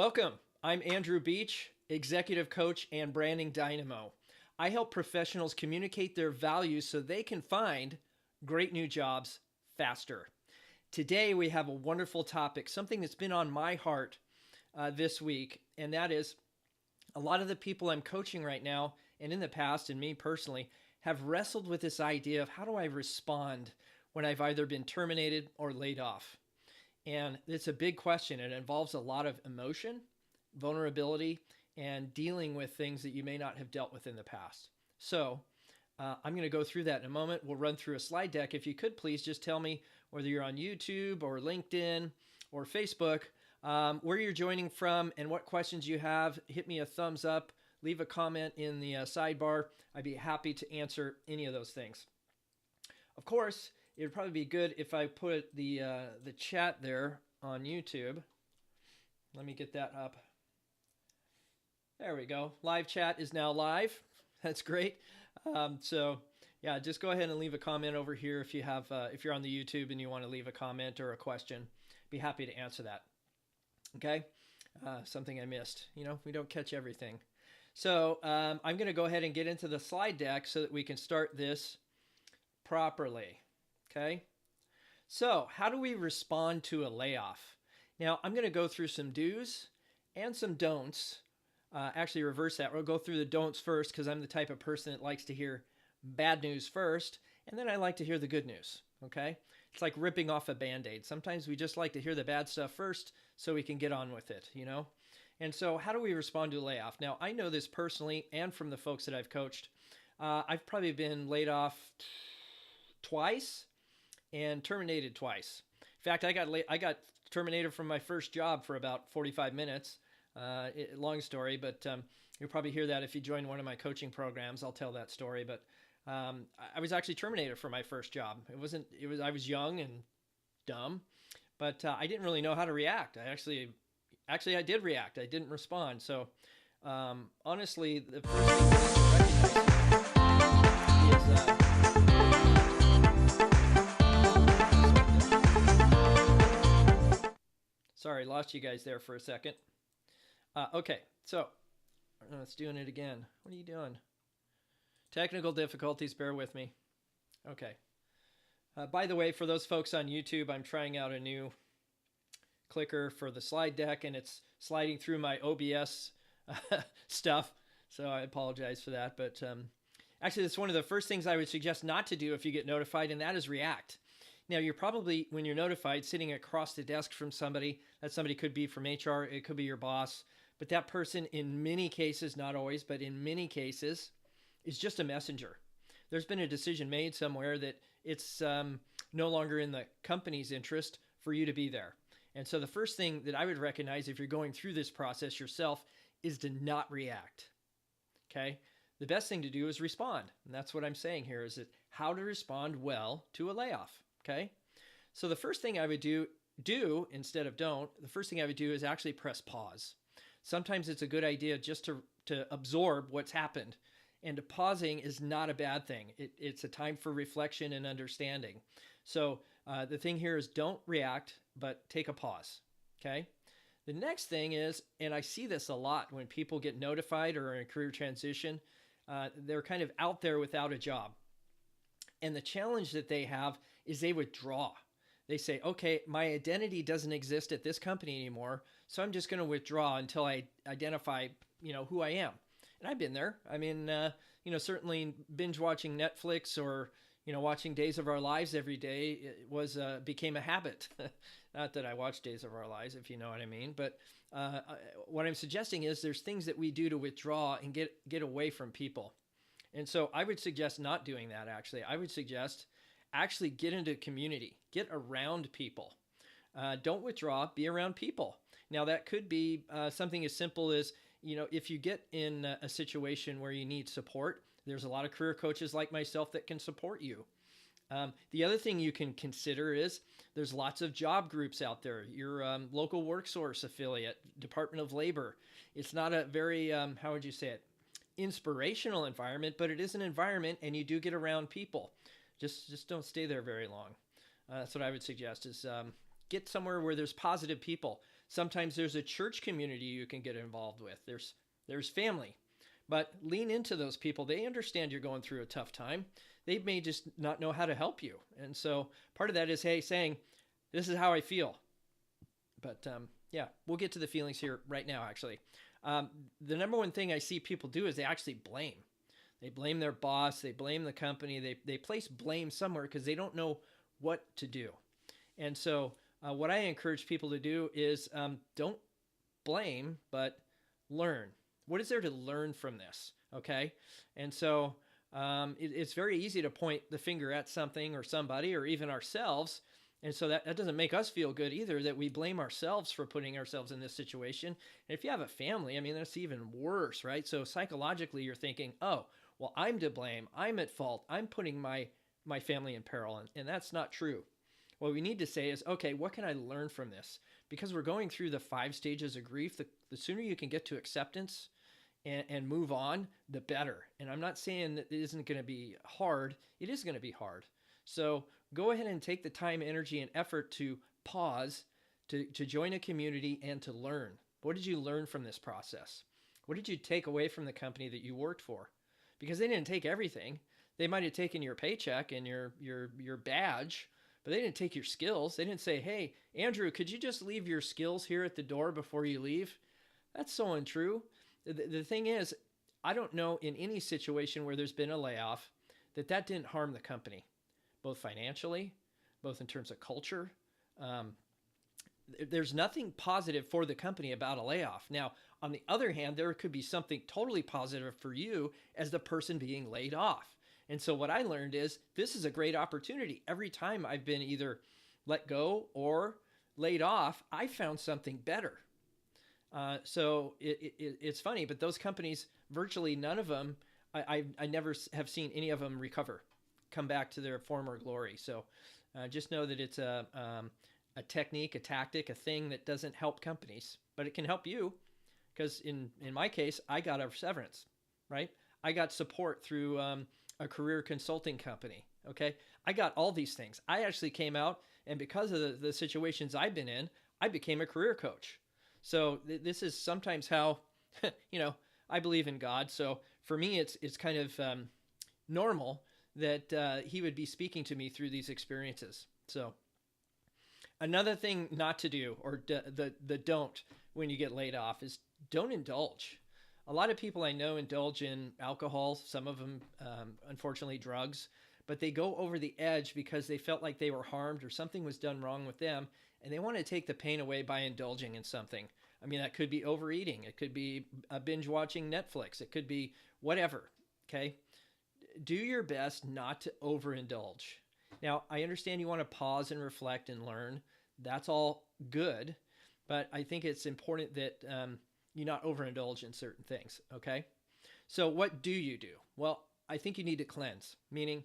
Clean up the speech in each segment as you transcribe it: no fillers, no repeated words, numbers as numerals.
Welcome. I'm Andrew Beach, Executive Coach and Branding Dynamo. I help professionals communicate their values so they can find great new jobs faster. Today, we have a wonderful topic, something that's been on my heart this week, and that is a lot of the people I'm coaching right now, and in the past, and me personally, have wrestled with this idea of how do I respond when I've either been terminated or laid off. And it's a big question. It involves a lot of emotion, vulnerability, and dealing with things that you may not have dealt with in the past. So I'm going to go through that in a moment. We'll run through a slide deck. If you could, please just tell me whether you're on YouTube or LinkedIn or Facebook, where you're joining from and what questions you have. Hit me a thumbs up. Leave a comment in the sidebar. I'd be happy to answer any of those things. Of course, it would probably be good if I put the chat there on YouTube. Let me get that up. There we go. Live chat is now live. That's great. So yeah, just go ahead and leave a comment over here if you have if you're on the YouTube and you want to leave a comment or a question. Be happy to answer that. Okay. Something I missed. You know, we don't catch everything. So I'm going to go ahead and get into the slide deck so that we can start this properly. Okay, so how do we respond to a layoff? Now, I'm going to go through some do's and some don'ts. Actually, reverse that. We'll go through the don'ts first because I'm the type of person that likes to hear bad news first, and then I like to hear the good news. Okay, it's like ripping off a Band-Aid. Sometimes we just like to hear the bad stuff first so we can get on with it, you know? And so how do we respond to a layoff? Now, I know this personally and from the folks that I've coached. I've probably been laid off twice and terminated twice. In fact, I got terminated from my first job for about 45 minutes. Long story, but you'll probably hear that if you join one of my coaching programs. I'll tell that story. But I was actually terminated for my first job. I was young and dumb, but I didn't really know how to react. I did react. I didn't respond. So honestly, the first thing I recognize is sorry, lost you guys there for a second. Okay, so it's doing it again. What are you doing? Technical difficulties, bear with me. Okay. By the way, for those folks on YouTube, I'm trying out a new clicker for the slide deck, and it's sliding through my OBS stuff, so I apologize for that. But actually, that's one of the first things I would suggest not to do if you get notified, and that is react. Now, you're probably, when you're notified, sitting across the desk from somebody. That somebody could be from HR, it could be your boss, but that person in many cases, not always, but in many cases, is just a messenger. There's been a decision made somewhere that it's no longer in the company's interest for you to be there. And so the first thing that I would recognize if you're going through this process yourself is to not react, okay? The best thing to do is respond. And that's what I'm saying here is that how to respond well to a layoff. Okay, so the first thing I would do instead of don't, the first thing I would do is actually press pause. Sometimes it's a good idea just to absorb what's happened. And pausing is not a bad thing. It's a time for reflection and understanding. So the thing here is don't react, but take a pause. Okay, the next thing is, and I see this a lot when people get notified or in a career transition, they're kind of out there without a job. And the challenge that they have is they withdraw. They say, okay, my identity doesn't exist at this company anymore, so I'm just going to withdraw until I identify, who I am. And I've been there. I mean, certainly binge watching Netflix or, watching Days of Our Lives every day became a habit. Not that I watch Days of Our Lives, if you know what I mean. But what I'm suggesting is there's things that we do to withdraw and get away from people. And so I would suggest not doing that, actually. I would suggest actually get into community. Get around people. Don't withdraw. Be around people. Now, that could be something as simple as, if you get in a situation where you need support, there's a lot of career coaches like myself that can support you. The other thing you can consider is there's lots of job groups out there. Your local WorkSource affiliate, Department of Labor. It's not a very, how would you say it, inspirational environment, but it is an environment and you do get around people. Just don't stay there very long. That's what I would suggest is get somewhere where there's positive people. Sometimes there's a church community you can get involved with. There's family. But lean into those people. They understand you're going through a tough time. They may just not know how to help you. And so part of that is, hey, saying, this is how I feel. But yeah, we'll get to the feelings here right now, actually. The number one thing I see people do is they actually blame. They blame their boss. They blame the company. They place blame somewhere because they don't know what to do. And so what I encourage people to do is don't blame, but learn. What is there to learn from this? Okay. And so it's very easy to point the finger at something or somebody or even ourselves. And so that doesn't make us feel good either, that we blame ourselves for putting ourselves in this situation. And if you have a family, I mean, that's even worse, right? So psychologically, you're thinking, oh, well, I'm to blame. I'm at fault. I'm putting my family in peril. And that's not true. What we need to say is, okay, what can I learn from this? Because we're going through the 5 stages of grief. The sooner you can get to acceptance and move on, the better. And I'm not saying that it isn't going to be hard. It is going to be hard. So go ahead and take the time, energy, and effort to pause, to join a community, and to learn. What did you learn from this process? What did you take away from the company that you worked for? Because they didn't take everything. They might have taken your paycheck and your badge, but they didn't take your skills. They didn't say, hey, Andrew, could you just leave your skills here at the door before you leave? That's so untrue. The thing is, I don't know in any situation where there's been a layoff that didn't harm the company, both financially, both in terms of culture. There's nothing positive for the company about a layoff. Now, on the other hand, there could be something totally positive for you as the person being laid off. And so what I learned is this is a great opportunity. Every time I've been either let go or laid off, I found something better. So it's funny, but those companies, virtually none of them, I never have seen any of them recover, come back to their former glory. So just know that it's a technique, a tactic, a thing that doesn't help companies, but it can help you. Because in my case, I got a severance, right? I got support through a career consulting company, okay? I got all these things. I actually came out, and because of the situations I've been in, I became a career coach. So this is sometimes how, I believe in God. So for me, it's kind of normal that he would be speaking to me through these experiences. So another thing not to do, or the don't when you get laid off, is don't indulge. A lot of people I know indulge in alcohol, some of them, unfortunately, drugs, but they go over the edge because they felt like they were harmed or something was done wrong with them, and they want to take the pain away by indulging in something. I mean, that could be overeating. It could be binge watching Netflix. It could be whatever, okay? Do your best not to overindulge. Now, I understand you want to pause and reflect and learn. That's all good, but I think it's important that you not overindulge in certain things, okay? So what do you do? Well, I think you need to cleanse, meaning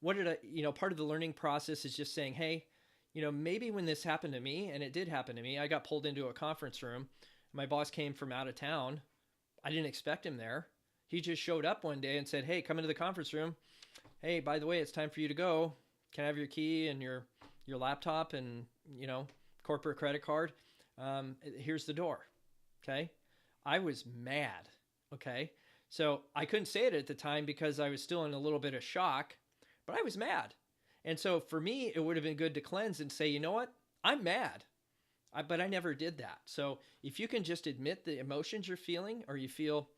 part of the learning process is just saying, hey, maybe when this happened to me, and it did happen to me, I got pulled into a conference room. My boss came from out of town. I didn't expect him there. He just showed up one day and said, hey, come into the conference room. Hey, by the way, it's time for you to go. Can I have your key and your laptop and, corporate credit card? Here's the door. Okay. I was mad. Okay. So I couldn't say it at the time because I was still in a little bit of shock, but I was mad. And so for me, it would have been good to cleanse and say, you know what? I'm mad. But I never did that. So if you can just admit the emotions you're feeling, or you feel,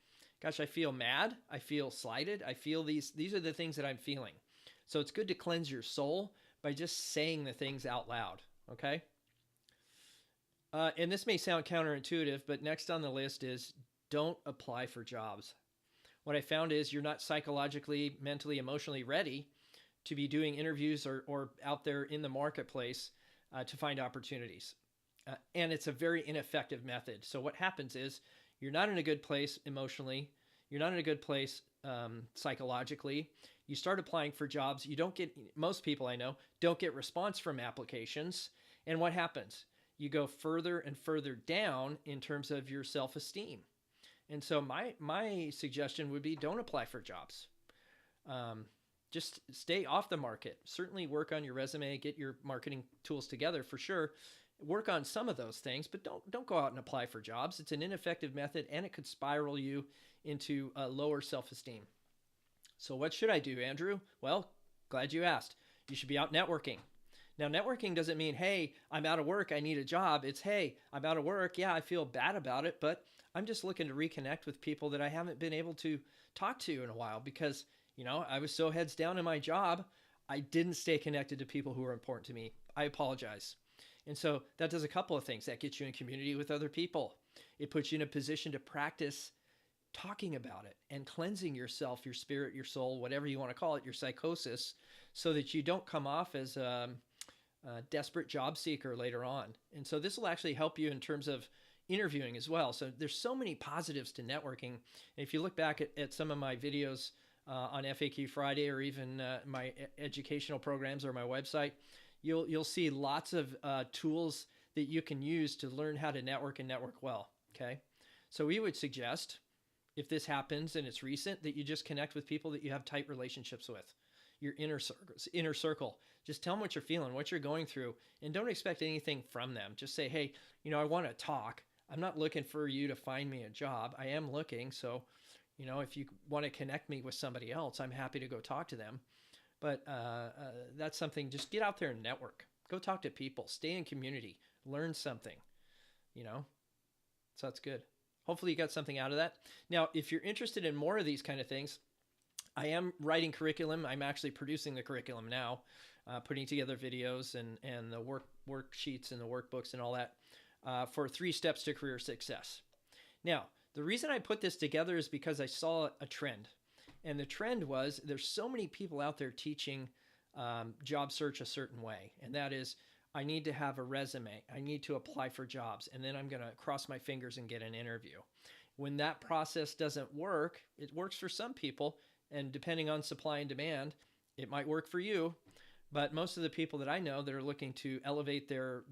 gosh, I feel mad. I feel slighted. I feel these are the things that I'm feeling. So it's good to cleanse your soul by just saying the things out loud. Okay. And this may sound counterintuitive, but next on the list is don't apply for jobs. What I found is you're not psychologically, mentally, emotionally ready to be doing interviews or out there in the marketplace to find opportunities. And it's a very ineffective method. So what happens is you're not in a good place emotionally. You're not in a good place psychologically. You start applying for jobs. You don't get, most people I know, don't get response from applications. And what happens? You go further and further down in terms of your self-esteem. And so my suggestion would be don't apply for jobs. Just stay off the market. Certainly work on your resume, get your marketing tools together for sure. Work on some of those things, but don't go out and apply for jobs. It's an ineffective method, and it could spiral you into lower self-esteem. So what should I do, Andrew? Well, glad you asked. You should be out networking. Now, networking doesn't mean, hey, I'm out of work, I need a job. It's, hey, I'm out of work. Yeah, I feel bad about it, but I'm just looking to reconnect with people that I haven't been able to talk to in a while because, I was so heads down in my job, I didn't stay connected to people who are important to me. I apologize. And so that does a couple of things. That gets you in community with other people. It puts you in a position to practice talking about it and cleansing yourself, your spirit, your soul, whatever you want to call it, your psychosis, so that you don't come off as a desperate job seeker later on. And so this will actually help you in terms of interviewing as well. So there's so many positives to networking. And if you look back at some of my videos on FAQ Friday or even my educational programs or my website, you'll see lots of tools that you can use to learn how to network and network well. Okay, so we would suggest, if this happens and it's recent, that you just connect with people that you have tight relationships with, your inner circle. Just tell them what you're feeling, what you're going through, and don't expect anything from them. Just say, hey, I want to talk. I'm not looking for you to find me a job. I am looking, so if you want to connect me with somebody else, I'm happy to go talk to them. But that's something, just get out there and network. Go talk to people. Stay in community. Learn something, So that's good. Hopefully you got something out of that. Now, if you're interested in more of these kind of things, I am writing curriculum. I'm actually producing the curriculum now, putting together videos and the worksheets and the workbooks and all that for 3 steps to career success. Now, the reason I put this together is because I saw a trend. And the trend was there's so many people out there teaching job search a certain way. And that is, I need to have a resume. I need to apply for jobs. And then I'm going to cross my fingers and get an interview. When that process doesn't work, it works for some people. And depending on supply and demand, it might work for you. But most of the people that I know that are looking to elevate their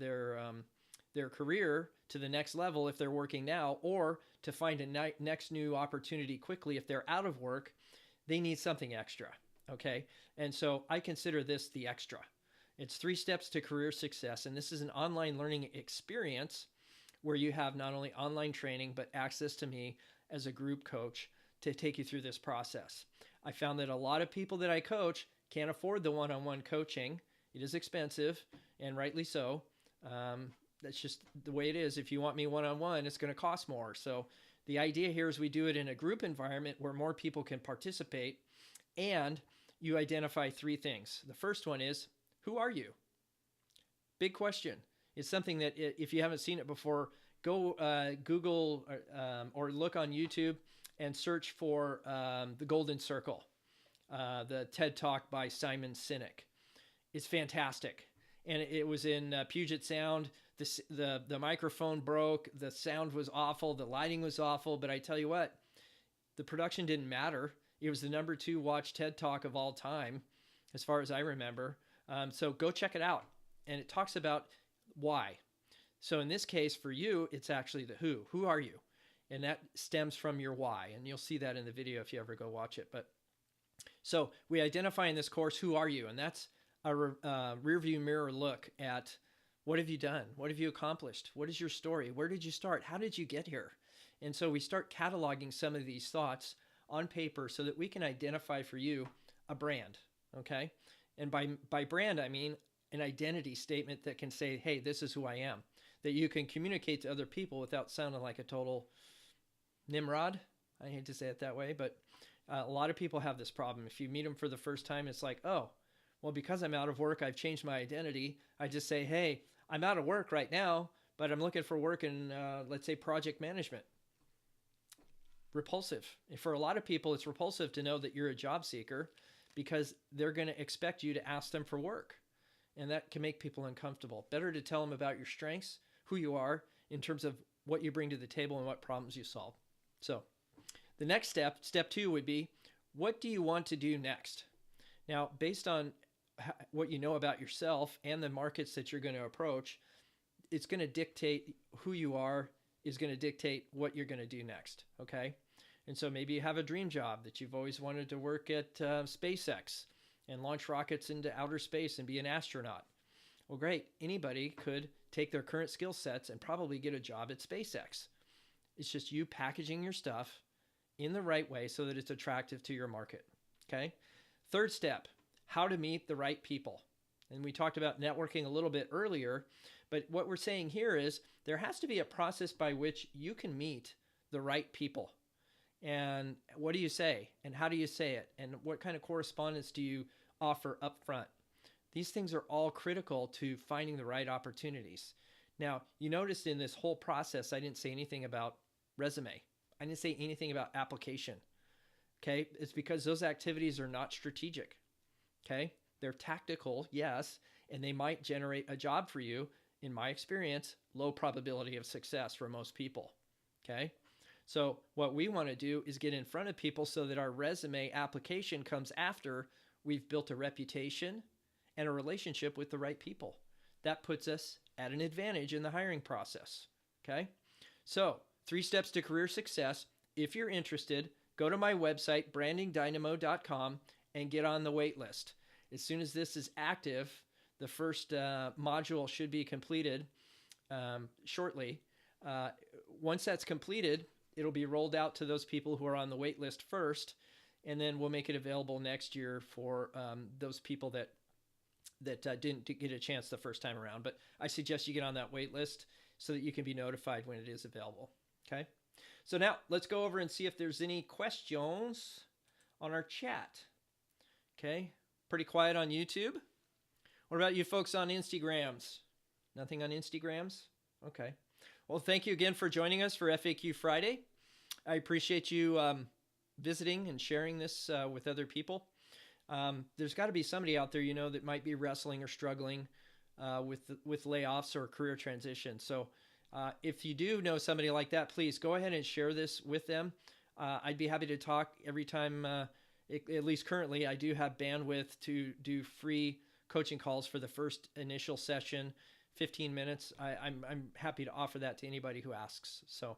career to the next level if they're working now, or to find a next new opportunity quickly if they're out of work, they need something extra, okay? And so I consider this the extra. It's 3 steps to career success, and this is an online learning experience where you have not only online training, but access to me as a group coach to take you through this process. I found that a lot of people that I coach can't afford the one-on-one coaching. It is expensive, and rightly so. That's just the way it is. If you want me one-on-one, it's going to cost more. So the idea here is we do it in a group environment where more people can participate, and you identify 3 things. The first one is, who are you? Big question. It's something that if you haven't seen it before, go Google or look on YouTube and search for The Golden Circle, the TED Talk by Simon Sinek. It's fantastic. And it was in Puget Sound. The microphone broke. The sound was awful. The lighting was awful. But I tell you what, the production didn't matter. It was the number 2 watched TED Talk of all time, as far as I remember. So go check it out. And it talks about why. So in this case, for you, it's actually the who. Who are you? And that stems from your why. And you'll see that in the video if you ever go watch it. But so we identify in this course, who are you? And that's a rear view mirror look at what have you done? What have you accomplished? What is your story? Where did you start? How did you get here? And so we start cataloging some of these thoughts on paper so that we can identify for you a brand, okay? And by brand, I mean an identity statement that can say, hey, this is who I am, that you can communicate to other people without sounding like a total Nimrod. I hate to say it that way, but a lot of people have this problem. If you meet them for the first time, it's like, oh, well, because I'm out of work, I've changed my identity. I just say, hey, I'm out of work right now, but I'm looking for work in, let's say, project management. Repulsive. And for a lot of people, it's repulsive to know that you're a job seeker because they're going to expect you to ask them for work. And that can make people uncomfortable. Better to tell them about your strengths, who you are, in terms of what you bring to the table and what problems you solve. So the next step, step 2, would be, what do you want to do next? Now, based on what you know about yourself and the markets that you're going to approach, it's going to dictate who you are, is going to dictate what you're going to do next, okay? And so maybe you have a dream job that you've always wanted to work at SpaceX and launch rockets into outer space and be an astronaut. Well, great. Anybody could take their current skill sets and probably get a job at SpaceX. It's just you packaging your stuff in the right way so that it's attractive to your market. Okay. Third step, how to meet the right people. And we talked about networking a little bit earlier, but what we're saying here is there has to be a process by which you can meet the right people. And what do you say? And how do you say it? And what kind of correspondence do you offer up front? These things are all critical to finding the right opportunities. Now, you noticed in this whole process, I didn't say anything about resume. I didn't say anything about application. Okay. It's because those activities are not strategic. Okay. They're tactical, yes, and they might generate a job for you. In my experience, low probability of success for most people. Okay. So what we want to do is get in front of people so that our resume application comes after we've built a reputation and a relationship with the right people. That puts us at an advantage in the hiring process. Okay. So 3 steps to career success. If you're interested, go to my website, brandingdynamo.com, and get on the wait list. As soon as this is active, the first module should be completed shortly. Once that's completed, it'll be rolled out to those people who are on the wait list first, and then we'll make it available next year for those people that didn't get a chance the first time around. But I suggest you get on that wait list so that you can be notified when it is available. Okay. So now let's go over and see if there's any questions on our chat. Okay. Pretty quiet on YouTube. What about you folks on Instagrams? Nothing on Instagrams? Okay. Well, thank you again for joining us for FAQ Friday. I appreciate you visiting and sharing this with other people. There's got to be somebody out there, that might be wrestling or struggling with layoffs or career transition. So if you do know somebody like that, please go ahead and share this with them. I'd be happy to talk every time, at least currently, I do have bandwidth to do free coaching calls for the first initial session, 15 minutes. I'm happy to offer that to anybody who asks. So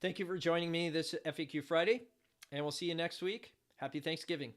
thank you for joining me this FAQ Friday, and we'll see you next week. Happy Thanksgiving.